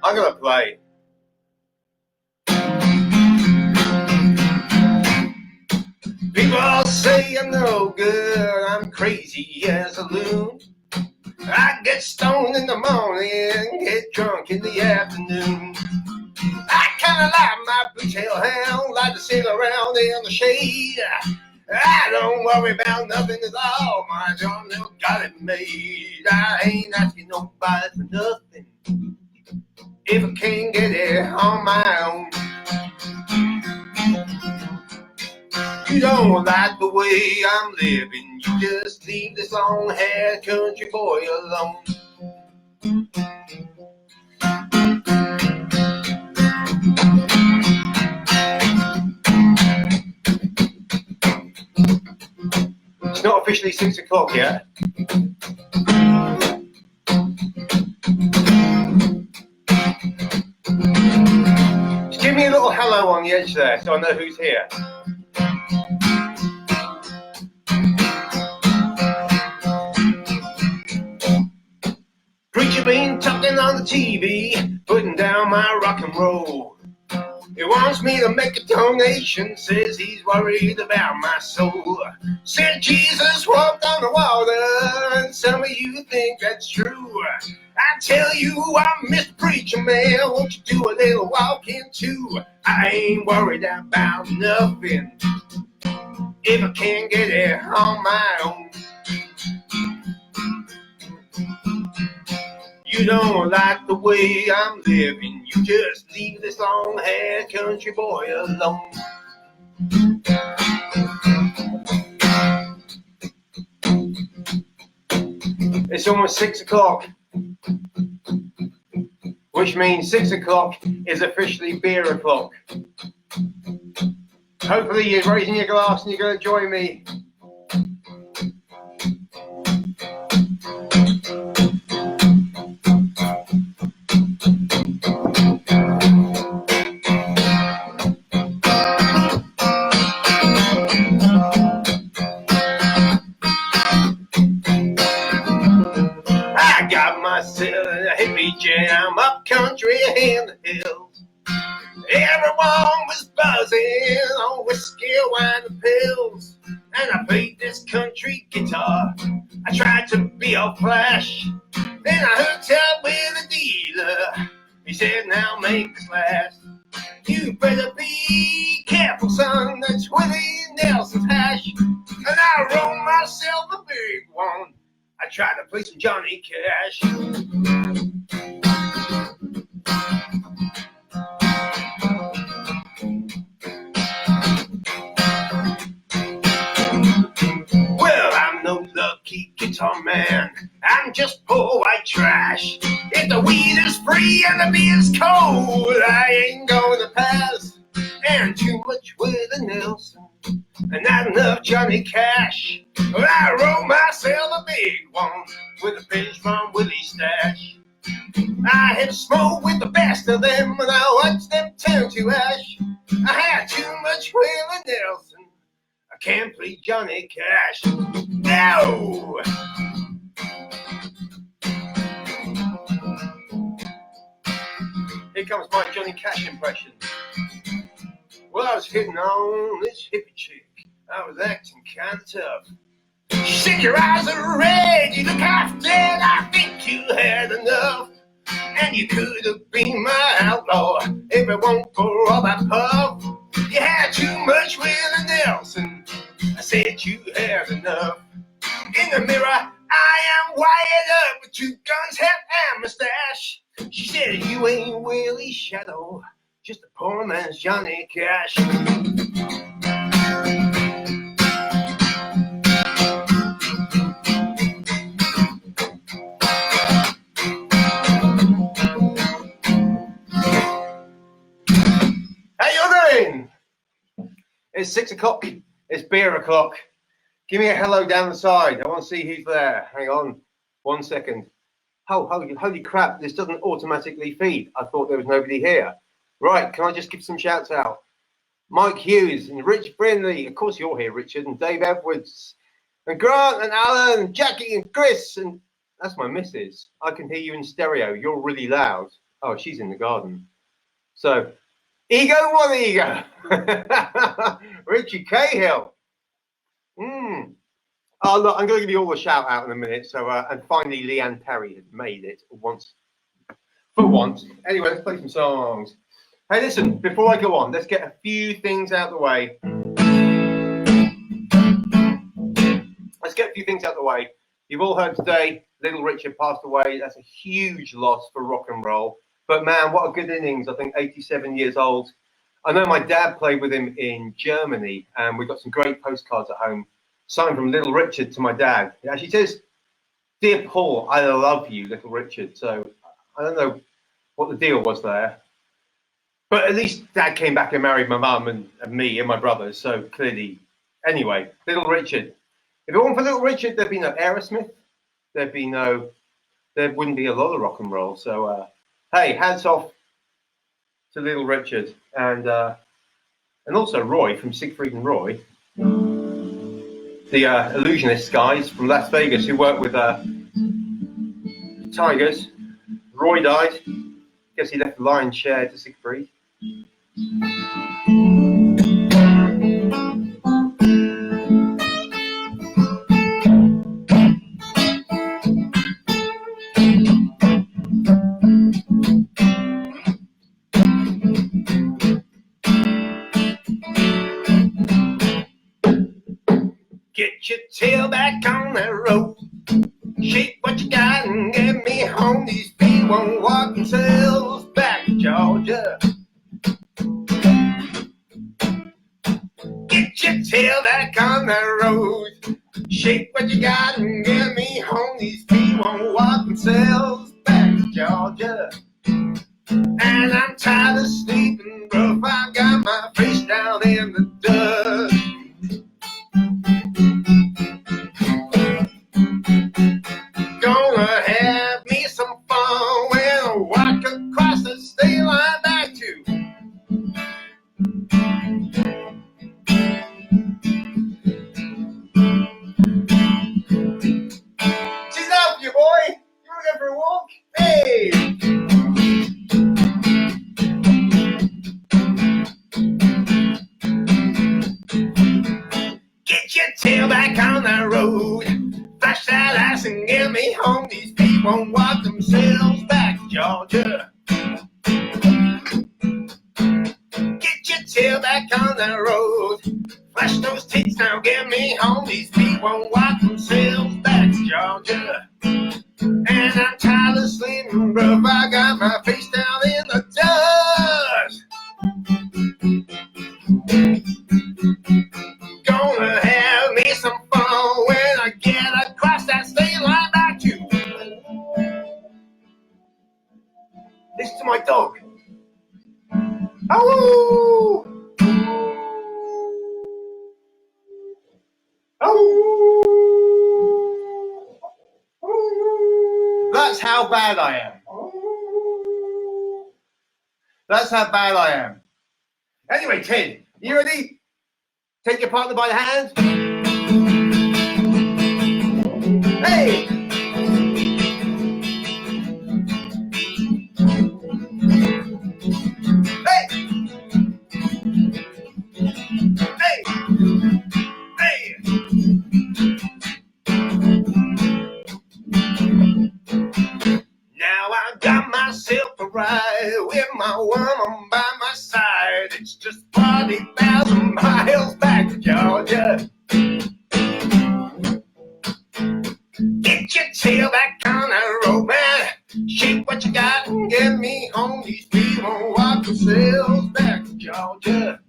I'm gonna play. People say I'm no good, I'm crazy as a loon. I get stoned in the morning, get drunk in the afternoon. I kinda like my blue-tail hound, like to sit around in the shade. I don't worry about nothing at all, my John never got it made. I ain't asking nobody for nothing if I can't get it on my own. You don't like the way I'm living, you just leave this long-haired country boy alone. It's not officially 6 o'clock yet. Just give me a little hello on the edge there so I know who's here. Preacher been talking on the TV, putting down my rock and roll. He wants me to make a donation, says he's worried about my soul. Said Jesus walked on the water, and some of you think that's true. I tell you, I'm Mr. Preacher Man, won't you do a little walking too? I ain't worried about nothing if I can't get it on my own. You don't like the way I'm living, you just leave this long-haired country boy alone. It's almost 6 o'clock, which means 6 o'clock is officially beer o'clock. Hopefully you're raising your glass and you're going to join me. I got myself in a hippie jam up country in the hills. Everyone was buzzing on whiskey, wine, and pills. And I played this country guitar. I tried to be all flash. Then I hooked up with a dealer. He said, now make this last. You better be careful, son. That's Willie Nelson's hash. And I rolled myself a big one. I tried to play some Johnny Cash. Well, I'm no lucky guitar man. I'm just poor white trash. If the weed is free and the beer's cold, I ain't gonna pass. And too much with a Nelson, and not enough Johnny Cash. Well, I rolled myself a big one with a pinch from Willie's stash. I had smoked with the best of them, and I watched them turn to ash. I had too much Willie Nelson. I can't play Johnny Cash. No! Here comes my Johnny Cash impression. Well, I was hitting on this hippie chick. I was acting kind of tough. She said, your eyes are red, you look half dead. I think you had enough. And you could have been my outlaw if it weren't for all that puff. You had too much Willie Nelson. I said you had enough. In the mirror, I am wired up with 2 guns, hat, and mustache. She said, you ain't Willie Shadow, just a poor man's Johnny Cash. How you doing? It's 6 o'clock. It's beer o'clock. Give me a hello down the side. I want to see who's there. Hang on 1 second. Oh, holy crap, this doesn't automatically feed. I thought there was nobody here. Right, can I just give some shouts out? Mike Hughes and Rich Brindley. Of course you're here, Richard. And Dave Edwards. And Grant and Alan and Jackie and Chris and That's my missus. I can hear you in stereo. You're really loud. Oh, she's in the garden. So, ego, one ego. Richie Cahill. Oh, look, I'm going to give you all a shout out in a minute. So, and finally, Leanne Perry has made it once. For once. Anyway, let's play some songs. Hey, listen, before I go on, let's get a few things out of the way. You've all heard today, Little Richard passed away. That's a huge loss for rock and roll. But man, what a good innings. I think 87 years old. I know my dad played with him in Germany, and we got some great postcards at home, signed from Little Richard to my dad. It actually says, "Dear Paul, I love you, Little Richard." So I don't know what the deal was there. But at least Dad came back and married my mum and me and my brothers. So clearly, anyway, Little Richard. If it weren't for Little Richard, there'd be no Aerosmith. There wouldn't be a lot of rock and roll. So, hey, hats off to Little Richard and also Roy from Siegfried and Roy, the illusionist guys from Las Vegas who worked with Tigers. Roy died. Guess he left the lion's share to Siegfried. Get your tail back on that road. Shake what you got and get me home. These feet won't walk themselves back to Georgia. Get your tail back on that road. Shake what you got and get me home. These feet won't walk themselves back to Georgia. And I'm tired of sleeping rough. I've got my face down in the dust. Gonna have me some fun when I walk across the state line back to. She's up, you boy. You wanna go for a walk? Hey! Get your tail back on the road. Flash that ass and get me home. These people won't walk themselves back to Georgia. Get your tail back on the road. Flash those tits now, get me home. These people won't walk themselves back to Georgia. And I'm tired of sleeping rough. I got my face down in the dust. Gonna have me some fun when I get across that state line back to. Listen to my dog. Oh! That's how bad I am. That's how bad I am. Anyway, Ted, you ready? Take your partner by the hand. Hey! Hey! Hey! Hey! Now I got myself a ride with my woman by my side. It's just 40,000 miles back to Georgia. Get your tail back on that road, man. Shake what you got and get me home. These people won't walk themselves back to Georgia.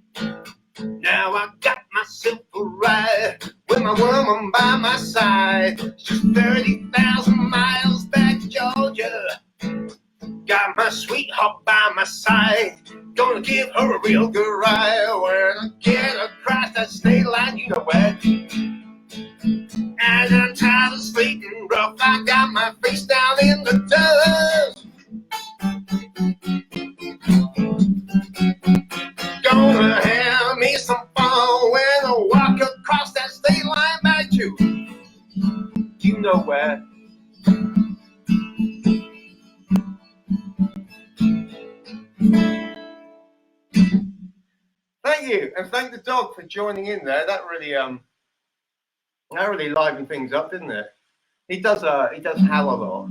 Now I got myself a ride with my woman by my side. It's just 30,000 miles back to Georgia. Got my sweetheart by my side. Gonna give her a real good ride when I get across that state line, you know where. And I'm tired of sleeping rough. I got my face down in the dust. Gonna have me some fun when I walk across that state line back to. You know where. you, and thank the dog for joining in there. That really livened things up, didn't it? He does howl a lot.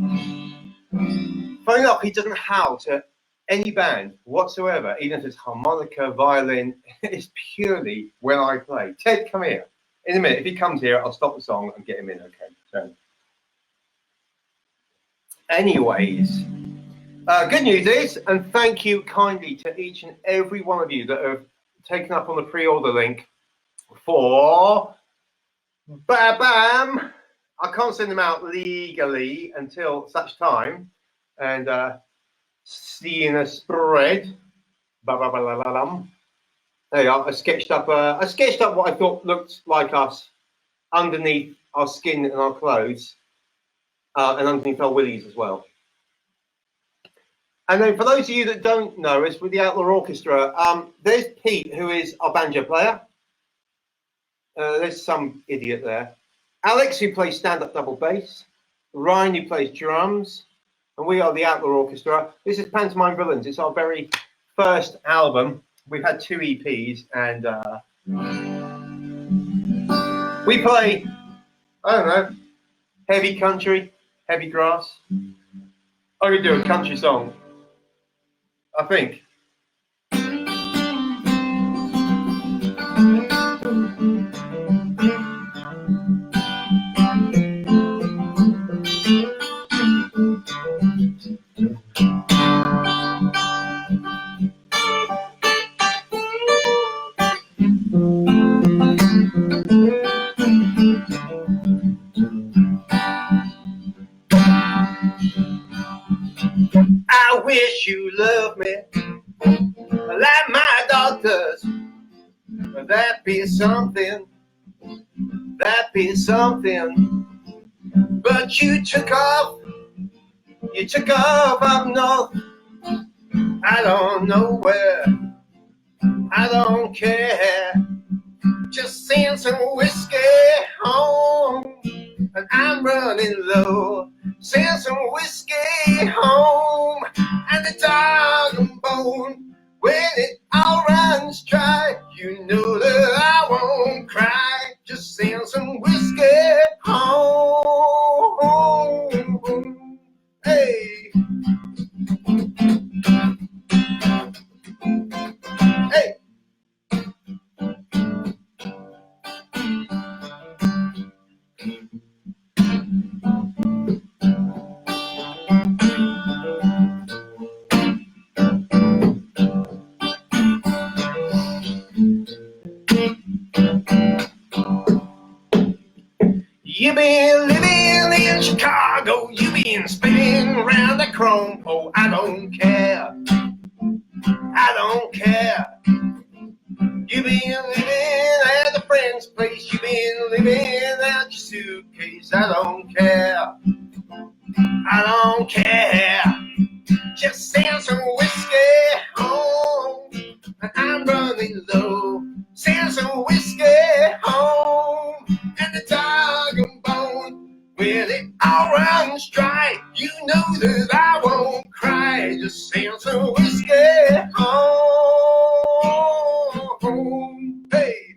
Funny enough, he doesn't howl to any band whatsoever, even if it's harmonica, violin. It's purely when I play. Ted, come here. In a minute, if he comes here, I'll stop the song and get him in, okay? So, anyways, good news is, and thank you kindly to each and every one of you that have taken up on the pre-order link for Bam. I can't send them out legally until such time, and seeing a spread. There you are. I sketched up what I thought looked like us underneath our skin and our clothes, and underneath our willies as well. And then for those of you that don't know us, with the Outlaw Orchestra, there's Pete, who is our banjo player. There's some idiot there. Alex, who plays stand-up double bass. Ryan, who plays drums. And we are the Outlaw Orchestra. This is Pantomime Villains. It's our very first album. We've had 2 EPs, and we play, I don't know, heavy country, heavy grass. I could do a country song, I think. I wish you loved me like my dog does. That'd be something. That'd be something. But you took off. You took off up north. I don't know where. I don't care. Just send some whiskey home. And I'm running low. Send some whiskey home. And the dog and bone. When it all runs dry, you know that I won't cry. Just send some whiskey home. Hey. Hey. You been living in Chicago, you been spinning around the chrome pole. I don't care, I don't care. You been living at a friend's place, you been living out your suitcase. I don't care, I don't care. Just send some whiskey home, and I'm running low. Send some whiskey home, and the dog and bone. When it all runs dry, you know that I won't cry. Just send some whiskey home. Hey.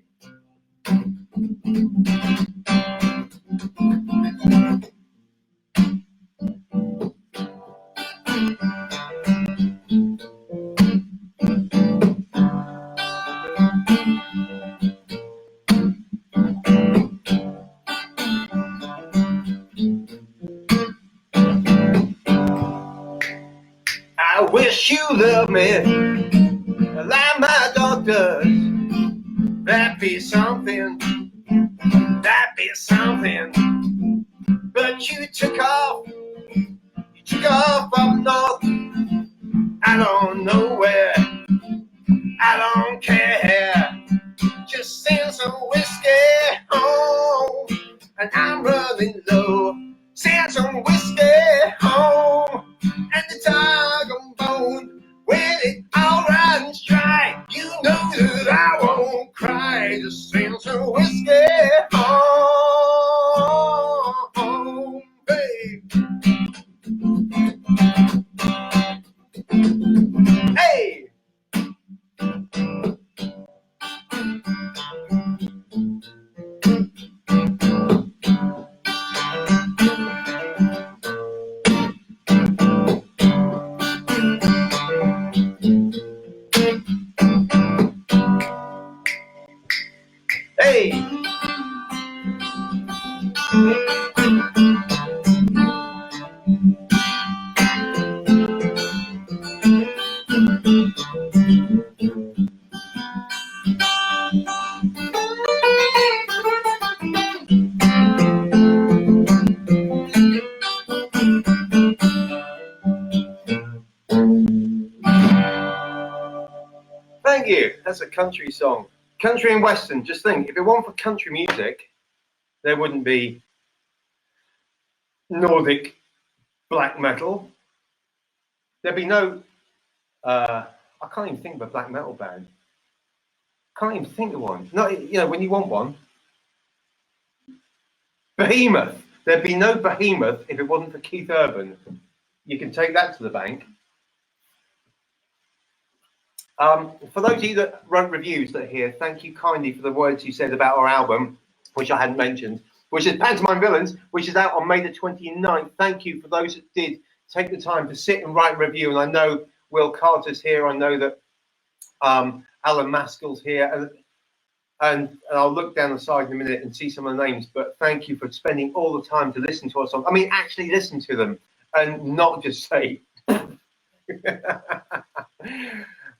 I wish you loved me like my dog does. That'd be something. That'd be something. But you took off. You took off up north. I don't know where. I don't care. Just send some whiskey home, and I'm running low. Send some whiskey home, and the dog and bone. When it all runs dry, you know that I won't cry. Just send some whiskey home, babe. Hey. That's a country song. Country and Western. Just think, if it weren't for country music, there wouldn't be Nordic black metal. There'd be no, I can't even think of a black metal band. Can't even think of one. No, you know, when you want one. Behemoth. There'd be no Behemoth if it wasn't for Keith Urban. You can take that to the bank. For those of you that wrote reviews that are here, thank you kindly for the words you said about our album, which I hadn't mentioned, which is Pantomime Villains, which is out on May the 29th. Thank you for those that did take the time to sit and write a review. And I know Will Carter's here. I know that Alan Maskell's here. And I'll look down the side in a minute and see some of the names. But thank you for spending all the time to listen to us. I mean, actually listen to them and not just say.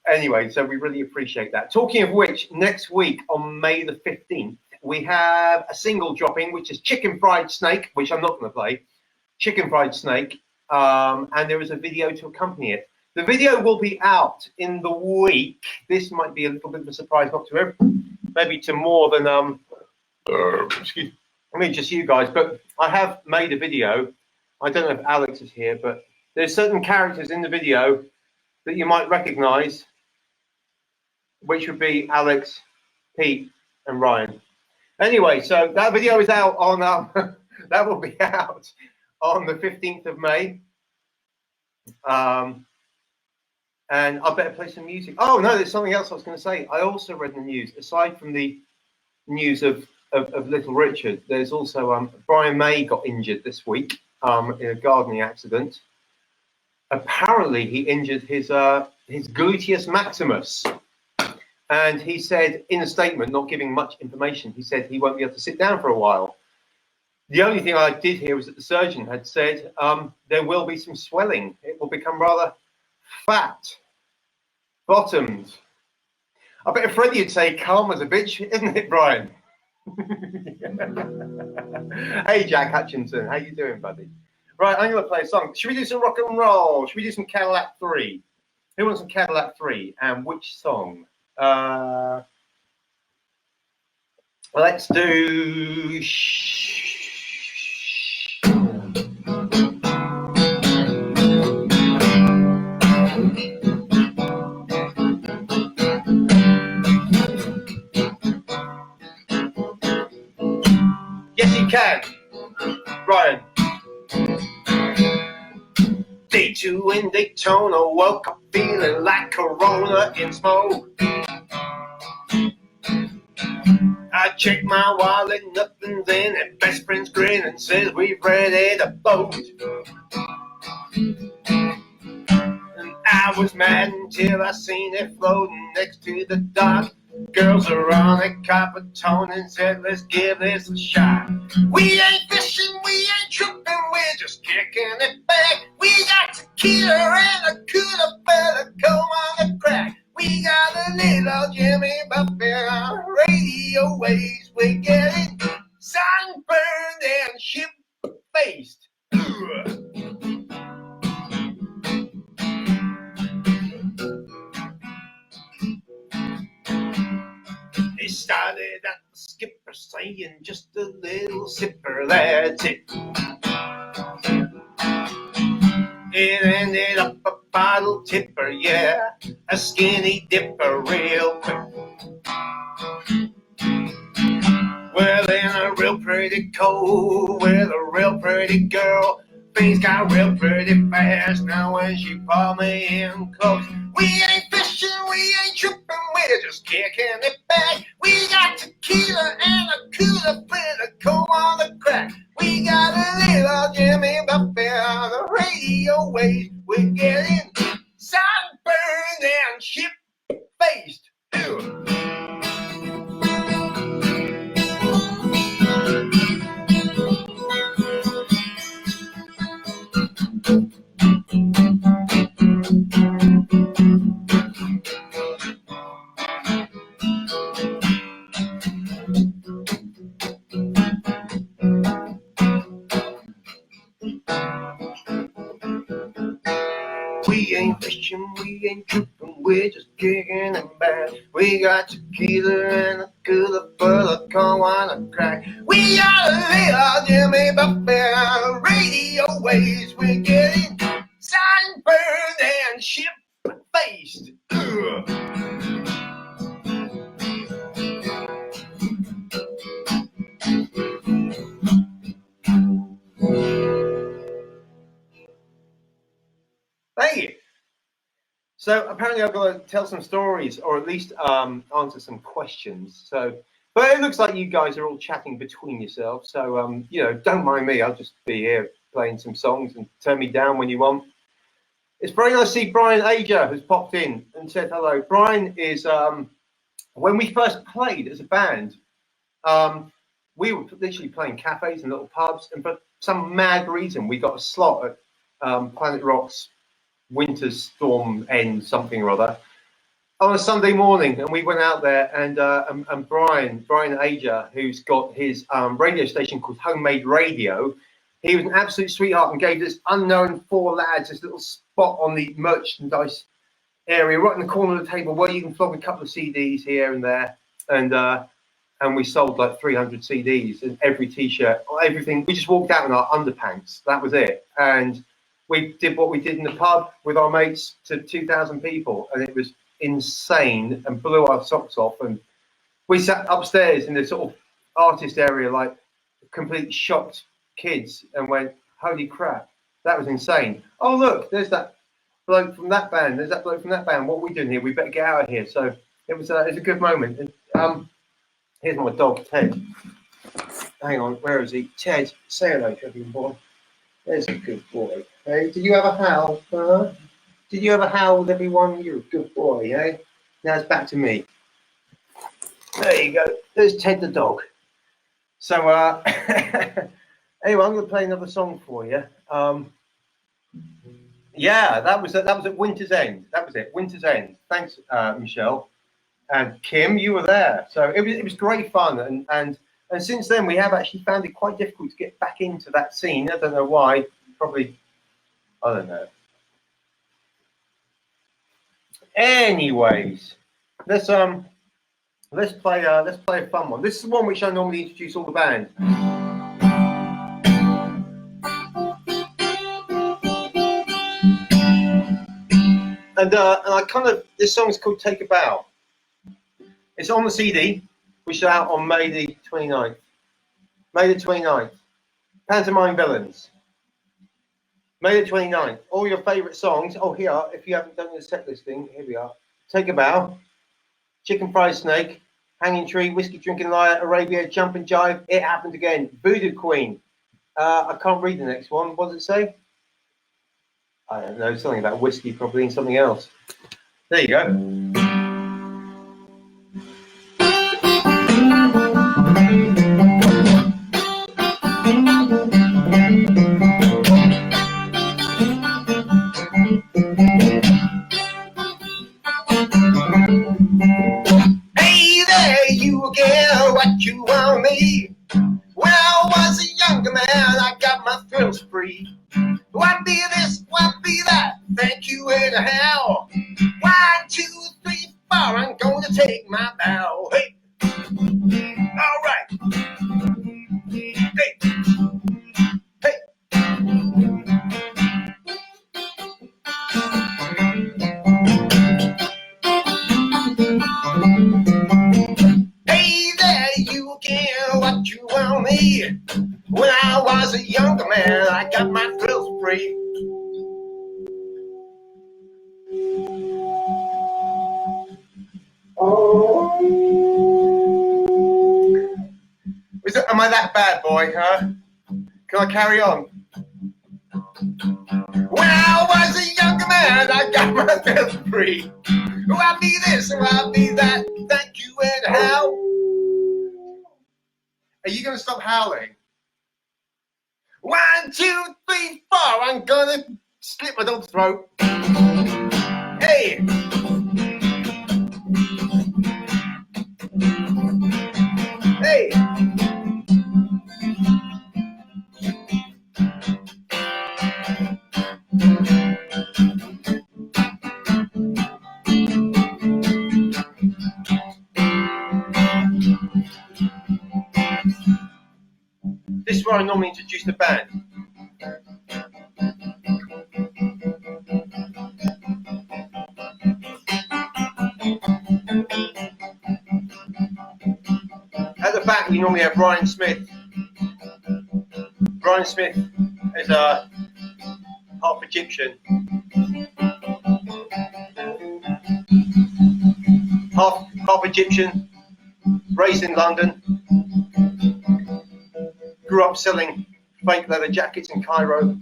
Anyway, so we really appreciate that. Talking of which, next week on May the 15th, we have a single dropping, which is Chicken Fried Snake, which I'm not going to play. Chicken Fried Snake. And there is a video to accompany it. The video will be out in the week. This might be a little bit of a surprise, not to everyone, maybe to more than, excuse me, I mean, just you guys. But I have made a video. I don't know if Alex is here, but there's certain characters in the video that you might recognize, which would be Alex, Pete, and Ryan. Anyway, so that video is out on, that will be out on the 15th of May. And I better play some music. Oh, no, there's something else I was going to say. I also read in the news, aside from the news of Little Richard, there's also Brian May got injured this week in a gardening accident. Apparently, he injured his gluteus maximus. And he said in a statement, not giving much information, he said he won't be able to sit down for a while. The only thing I did hear was that the surgeon had said there will be some swelling. It will become rather fat, bottomed. I bet Freddie would say calm as a bitch, isn't it, Brian? Hey, Jack Hutchinson, how you doing, buddy? Right, I'm going to play a song. Should we do some rock and roll? Should we do some Cadillac 3? Who wants some Cadillac 3? And which song? Let's do... Yes, you can. Ryan. Day 2 in Daytona, woke up feeling like Corona in smoke. I checked my wallet, nothing's in it. Best friend's grin and says we're ready to boat. And I was mad until I seen it floating next to the dock. Girls are on a copper tone and said, let's give this a shot. We ain't fishing, we ain't tripping, we're just kicking it back. We got tequila and a cooler, better come on the crack. We got a little Jimmy Buffett on radio waves. We're getting sunburned and ship-faced. It started at the skipper saying just a little sipper, that's it. It ended up a bottle tipper, yeah, a skinny dipper real quick. Well, in a real pretty coat with a real pretty girl, things got real pretty fast now when she pulled me in close. We ain't fishing, we ain't tripping, we're just kicking it back. We got tequila and a cooler, better come on the crack. We got a little Jimmy Buffett on the radio waves. We're getting sunburned and ship-faced. Ew. We ain't fishing, we ain't tripping, we're just kicking it back. We got tequila and a cooler full of corn wanna crack. We are a little Jimmy Buffett radio waves. We're getting sunburned and ship-faced. Hey! So apparently I've got to tell some stories, or at least answer some questions. But it looks like you guys are all chatting between yourselves. So you know, don't mind me. I'll just be here playing some songs and turn me down when you want. It's very nice to see Brian Ager, who's popped in and said hello. Brian is when we first played as a band, we were literally playing cafes and little pubs, and for some mad reason, we got a slot at Planet Rock's Winter Storm End something or other on a Sunday morning, and we went out there, and Brian Ager, who's got his radio station called Homemade Radio, he was an absolute sweetheart and gave this unknown four lads this little spot on the merchandise area right in the corner of the table where you can flog a couple of CDs here and there, and we sold like 300 CDs and every t-shirt, everything. We just walked out in our underpants, that was it, and we did what we did in the pub with our mates to 2,000 people, and it was insane and blew our socks off. And we sat upstairs in the sort of artist area like completely shocked kids and went, holy crap, that was insane. Oh, look, there's that bloke from that band. There's that bloke from that band. What are we doing here? We better get out of here. So it was a good moment. And, here's my dog, Ted. Hang on, where is he? Ted, say hello, champion boy. There's a good boy. Hey, did you have a howl? Did you have a howl with everyone? You're a good boy, eh? Now it's back to me. There you go. There's Ted the dog. So, anyway, I'm going to play another song for you. Yeah, that was at Winter's End. That was it, Winter's End. Thanks, Michelle and Kim. You were there, so it was great fun. And since then, we have actually found it quite difficult to get back into that scene. I don't know why. Probably, I don't know. Anyways, let's play a fun one. This is the one which I normally introduce all the band. And I kind of, this song is called Take a Bow. It's on the CD, which is out on May the 29th. May the 29th. Pantomime Villains. May the 29th. All your favourite songs. Oh, here, if you haven't done your set listing, here we are. Take a Bow. Chicken Fried Snake. Hanging Tree. Whiskey Drinking Liar. Arabia. Jump and Jive. It Happened Again. Voodoo Queen. I can't read the next one. What does it say? I don't know. Something about whiskey probably and something else. There you go. Hey there, you again, what you want me? When I was a younger man, I got my thrills free. What be this, what be that? Thank you anyhow. 1, 2, 3, 4, I'm gonna take my bow. Hey, all right. Hey, hey. Hey there, you again, what you want me? When I was a younger man, I got my thrills free. Am I that bad, boy, huh? Can I carry on? When I was a younger man, I got my thrills free. Oh, I'll be this, oh, I'll be that. Thank you anyhow. Are you going to stop howling? 1, 2, 3, 4, I'm gonna slit my dog's throat. Hey! Hey! where I normally introduce the band. At the back, we normally have Ryan Smith. Ryan Smith is half Egyptian, half Egyptian, raised in London, grew up selling fake leather jackets in Cairo,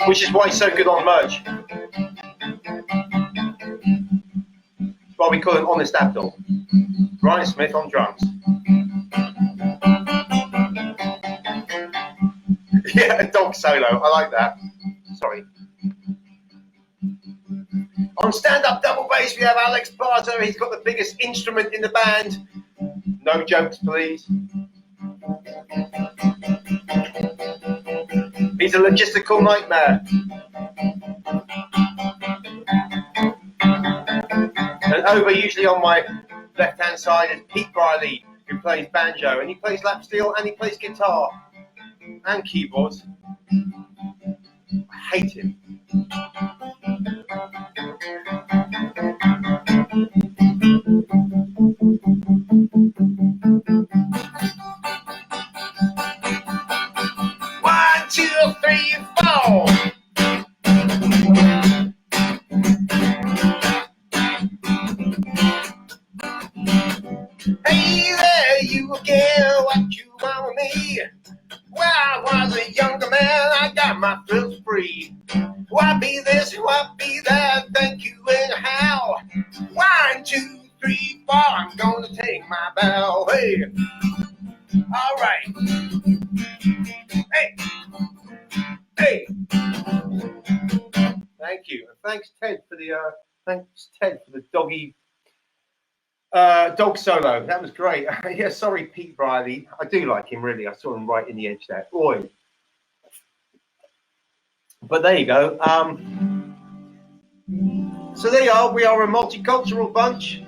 which is why he's so good on merch. That's why we call him Honest Abdul. Ryan Smith on drums. Yeah, a dog solo. I like that. Sorry. On stand-up double bass, we have Alex Barter. He's got the biggest instrument in the band. No jokes, please. He's a logistical nightmare. And over, usually on my left-hand side, is Pete Briley, who plays banjo, and he plays lap steel, and he plays guitar and keyboards. I hate him. One, two, three, four. Hey there, you again, what you want with me? When I was a younger man, I got my first free. Why be this, why be that, thank you anyhow. 1, 2, 3, 4, I'm gonna take my bow. Hey, alright. Hey, hey. Thank you, and thanks Ted for the doggy dog solo. That was great. Yeah, sorry, Pete Briley. I do like him, really. I saw him right in the edge there. Boy. But there you go. So there you are. We are a multicultural bunch.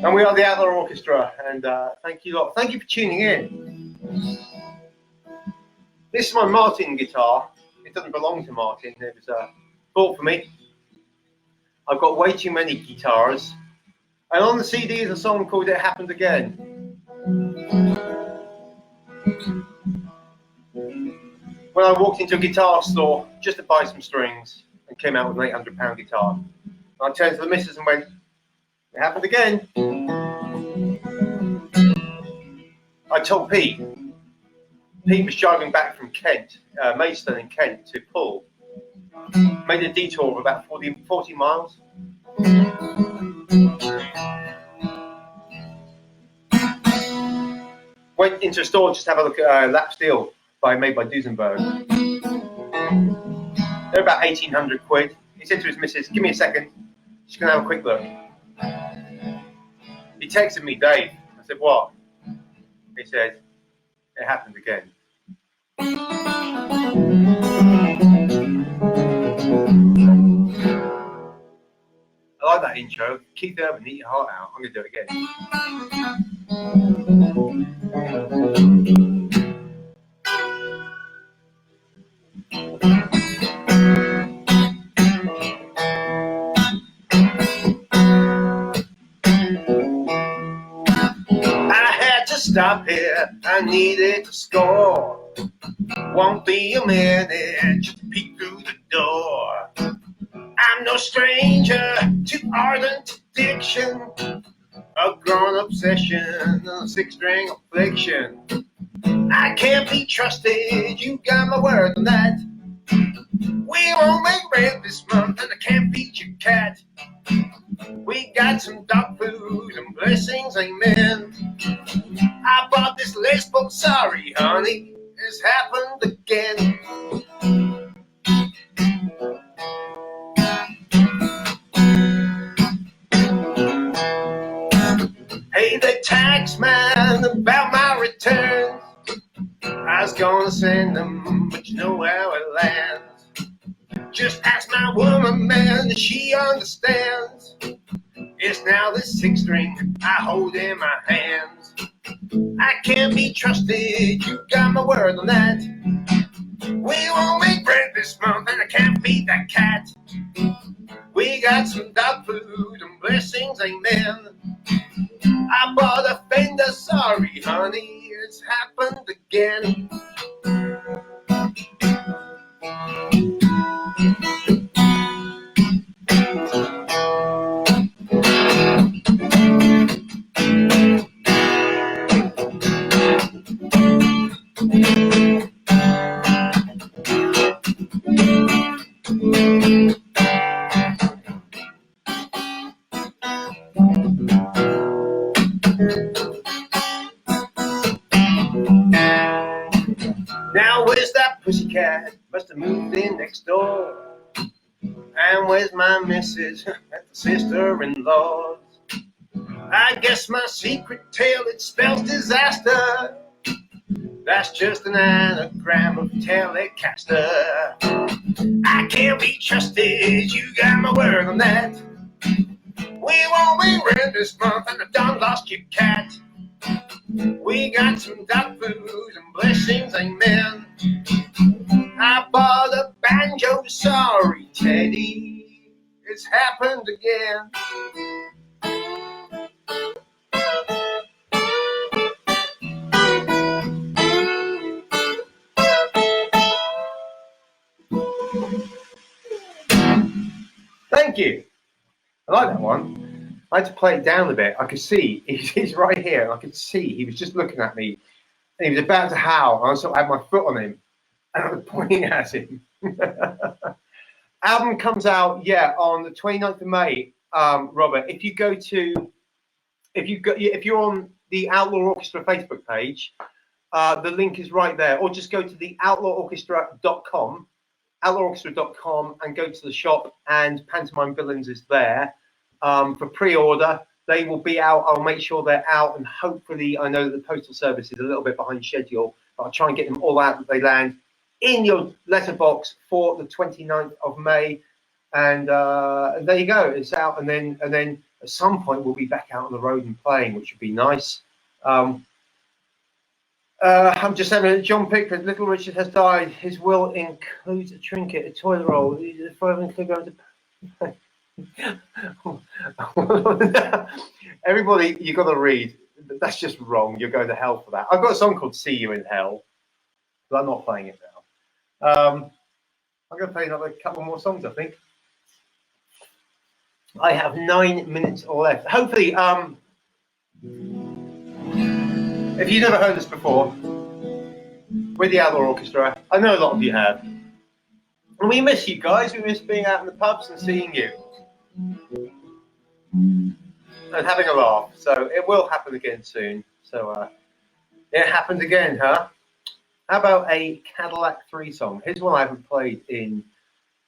And we are the Outlaw Orchestra. And thank you lot. Thank you for tuning in. This is my Martin guitar. It doesn't belong to Martin. It was bought for me. I've got way too many guitars. And on the CD is a song called It Happened Again. When I walked into a guitar store just to buy some strings and came out with an £800 guitar, and I turned to the missus and went, it happened again. I told Pete. Pete was driving back from Kent, Maidstone in Kent, to Poole. Made a detour of about 40 miles. Went into a store just to have a look at lap steel made by Duesenberg. They're about 1,800 quid. He said to his missus, give me a second, just gonna have a quick look. He texted me, Dave. I said, what? He said, it happened again. I like that intro. Keep it up and eat your heart out. I'm going to do it again. I had to stop here. I needed to score. Won't be a minute. Just peek through the door. I'm no stranger to ardent addiction, a grown obsession, a six-string affliction. I can't be trusted, you got my word on that. We won't make rent this month and I can't feed your cat. We got some dog food and blessings, amen. I bought this lace boat, sorry honey, it's happened again. Hey, the tax man about my returns. I was gonna send them, but you know how it lands. Just ask my woman, man, she understands. It's now the sixth string I hold in my hands. I can't be trusted, you got my word on that. We won't make rent this month and I can't feed that cat. We got some dog food and blessings, amen. I bought a Fender, sorry honey, it's happened again. Now where's that pussycat? Must have moved in next door. And where's my missus at the sister-in-law's? I guess my secret tale, it spells disaster. That's just an anagram of Telecaster. I can't be trusted, you got my word on that. We won't be rent this month and I done lost your cat. We got some dog food and blessings, amen. I bought a banjo, sorry Teddy, it's happened again. Thank you. I like that one. I had to play it down a bit. I could see, he's right here, and I could see he was just looking at me, and he was about to howl, and I sort of had my foot on him, and I was pointing at him. Album comes out, yeah, on the 29th of May, Robert. If you're on the Outlaw Orchestra Facebook page, the link is right there, or just go to the outlaworchestra.com, and go to the shop, and Pantomime Villains is there for pre-order. They will be out. I'll make sure they're out, and hopefully, I know that the postal service is a little bit behind schedule, but I'll try and get them all out that they land in your letterbox for the 29th of May. And there you go, it's out, and then at some point we'll be back out on the road and playing, which would be nice. I'm just having a John Pickford. Little Richard has died. His will includes a trinket, a toilet roll, the 5 kilograms of... Everybody, you got to read. That's just wrong. You're going to hell for that. I've got a song called "See You in Hell," but I'm not playing it now. I'm going to play another couple more songs, I think. I have 9 minutes left. Hopefully, if you've never heard this before, with the Outlaw Orchestra, I know a lot of you have. And we miss you guys. We miss being out in the pubs and seeing you. And having a laugh. So it will happen again soon. So it happened again, huh? How about a Cadillac 3 song? Here's one I haven't played in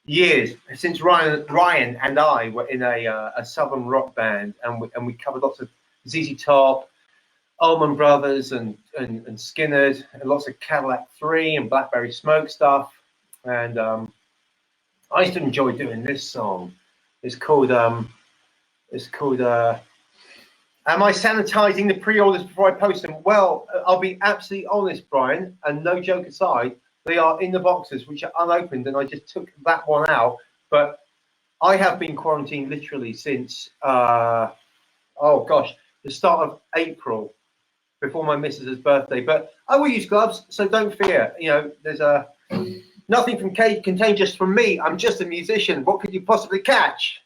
years, since Ryan and I were in a southern rock band, and we covered lots of ZZ Top, Allman Brothers, and Skinner, and lots of Cadillac 3 and Blackberry Smoke stuff. And I used to enjoy doing this song. It's called Am I sanitizing the pre-orders before I post them? Well, I'll be absolutely honest, Brian, and no joke aside, they are in the boxes, which are unopened, and I just took that one out. But I have been quarantined literally since, oh gosh, the start of April, before my missus's birthday. But I will use gloves, so don't fear. You know, there's nothing contagious from me. I'm just a musician. What could you possibly catch?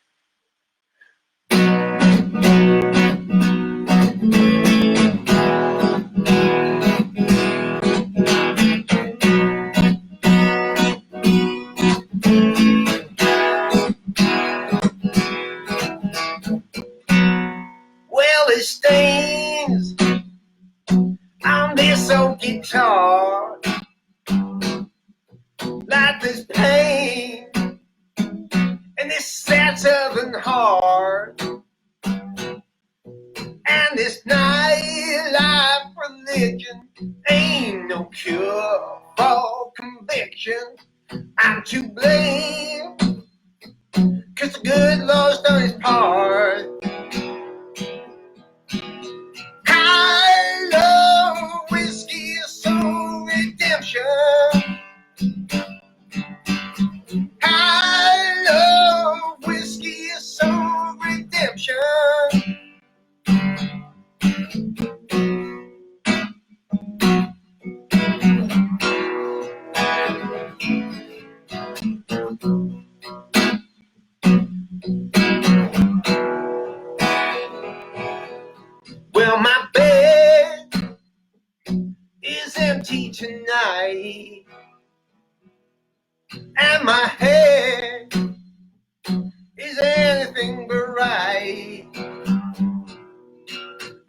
Well, it stains on this old guitar, like this pain in this sad southern heart, and this nightlife religion ain't no cure for conviction. I'm to blame, 'cause the good Lord's done his part. Well, my bed is empty tonight, and my head is anything but right.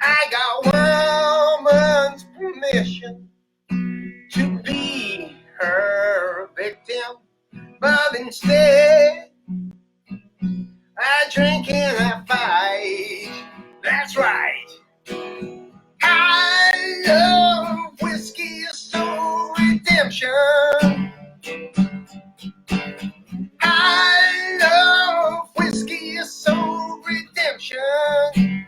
I got woman's permission to be her victim, but instead I drink and I fight. That's right. I love whiskey, soul redemption. I love whiskey, soul redemption.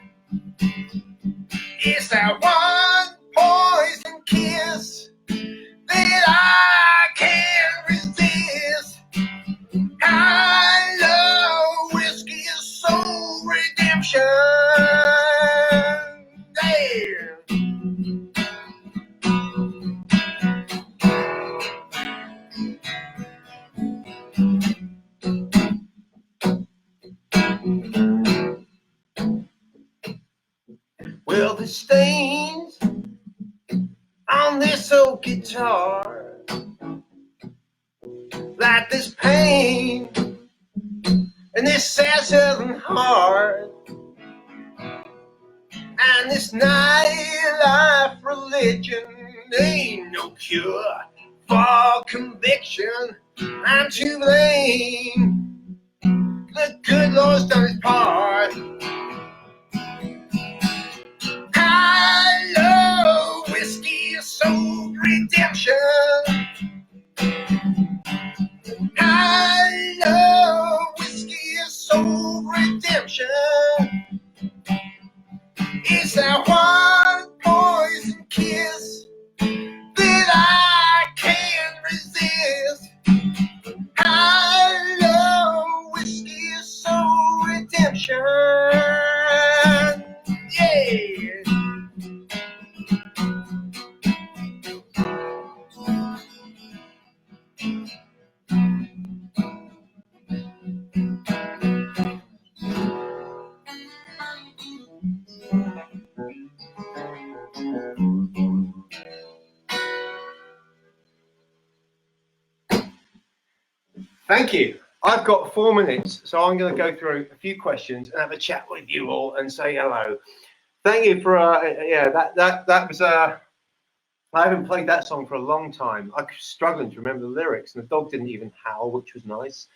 It's that one poison kiss that I can't resist. I love whiskey, soul redemption. Yeah. Well, the stains on this old guitar, like this pain and this sad southern heart, and this nightlife religion ain't no cure for conviction. I'm to blame. The good Lord's done his part. I love whiskey, soul redemption. I love whiskey, soul redemption. It's that one poison kiss that I can't resist. I love whiskey, soul redemption. Yeah. Thank you. I've got 4 minutes, so I'm going to go through a few questions and have a chat with you all and say hello. Thank you for that was I haven't played that song for a long time. I'm struggling to remember the lyrics, and the dog didn't even howl, which was nice.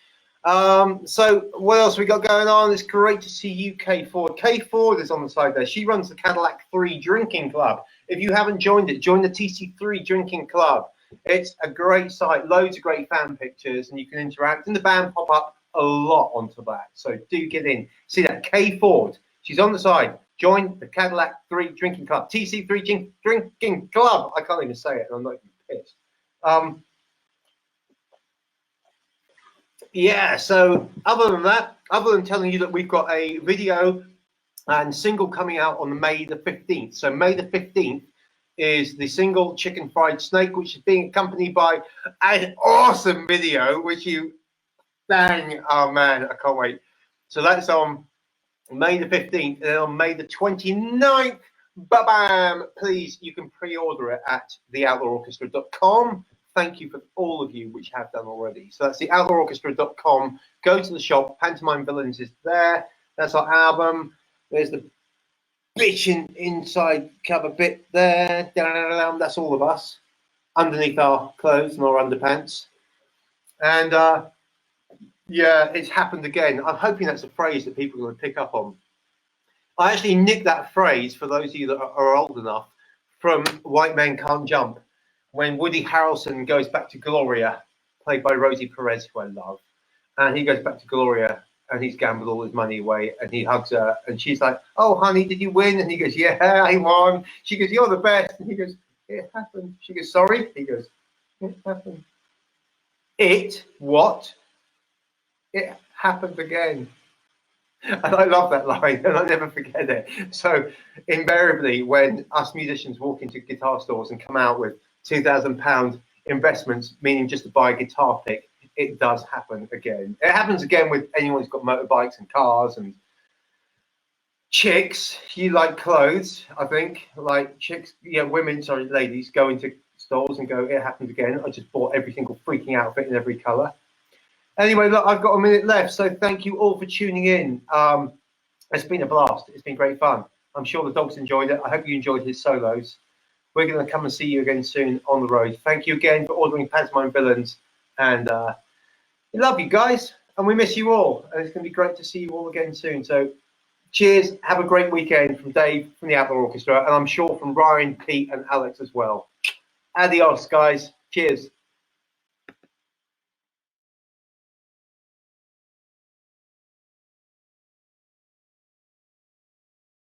So what else we got going on? It's great to see you, Kay Ford. Kay Ford is on the side there. She runs the Cadillac 3 Drinking Club. If you haven't joined it, join the TC3 Drinking Club. It's a great site, loads of great fan pictures, and you can interact. And the band pop up a lot onto that. So do get in. See that, Kay Ford. She's on the side. Join the Cadillac 3 Drinking Club. TC3 Drinking Club. I can't even say it, and I'm not even pissed. Yeah, so other than that, other than telling you that we've got a video and single coming out on May the 15th. So May the 15th is the single Chicken Fried Snake, which is being accompanied by an awesome video, which you bang, oh man, I can't wait. So that's on May the 15th, and on May the 29th, bam, please, you can pre-order it at theoutlaworchestra.com. Thank you for all of you which have done already. So that's theoutlaworchestra.com. Go to the shop. Pantomime Villains is there. That's our album. There's the bitchin' inside cover bit there. That's all of us underneath our clothes and our underpants. And yeah, it's happened again. I'm hoping that's a phrase that people are going to pick up on. I actually nicked that phrase, for those of you that are old enough, from White Men Can't Jump, when Woody Harrelson goes back to Gloria, played by Rosie Perez, who I love. And he goes back to Gloria, and he's gambled all his money away, and he hugs her, and she's like, "Oh, honey, did you win?" And he goes, "Yeah, I won." She goes, "You're the best." And he goes, "It happened." She goes, "Sorry?" He goes, "It happened." It, what? It happened again. And I love that line, and I never forget it. So invariably, when us musicians walk into guitar stores and come out with £2,000 investments, meaning just to buy a guitar pick, it does happen again. It happens again with anyone who's got motorbikes and cars and chicks. You like clothes, I think. Like chicks, women, sorry, ladies go into stores and go, it happens again. I just bought every single freaking outfit in every colour. Anyway, look, I've got a minute left, so thank you all for tuning in. It's been a blast. It's been great fun. I'm sure the dogs enjoyed it. I hope you enjoyed his solos. We're going to come and see you again soon on the road. Thank you again for ordering Pantomime Villains. And we love you guys, and we miss you all. And it's going to be great to see you all again soon. So cheers. Have a great weekend from Dave from the Outlaw Orchestra. And I'm sure from Ryan, Pete, and Alex as well. Adios, guys. Cheers.